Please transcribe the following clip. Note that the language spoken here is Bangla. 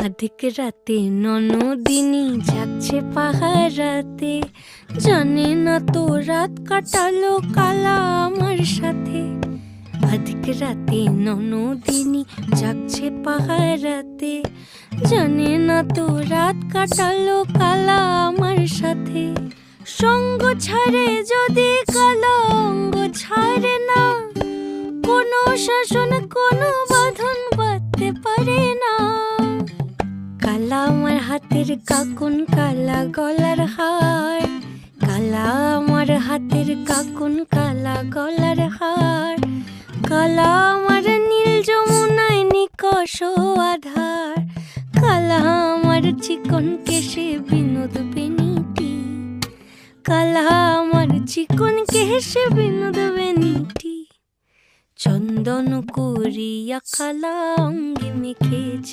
আধিক রাতে ননদিনী যাচ্ছে পাহারাতে, জানে না তো রাত কাটালো কালা আমার সাথে। আধিক রাতে ননদিনী যাচ্ছে পাহারাতে, জানে না তো রাত কাটালো কালা আমার সাথে। সঙ্গ ছাড়ে যদি কালা অঙ্গ ছাড়ে না, কোনো শাসন কোনো বাঁধন বাঁধতে পারে না। কালা আমার হাতের কাকুন কালা গলার হার, কালা আমার হাতের কাকুন কালা গলার হার। কালা আমার নীল যমুনায় নিকষ আধার, কালা আমার চিকন কেশে বিনোদ বেনিটি, কালা আমার চিকন কেশে বিনোদ বেনিটি। চন্দন করিয়া কালা অঙ্গে মেখেছি,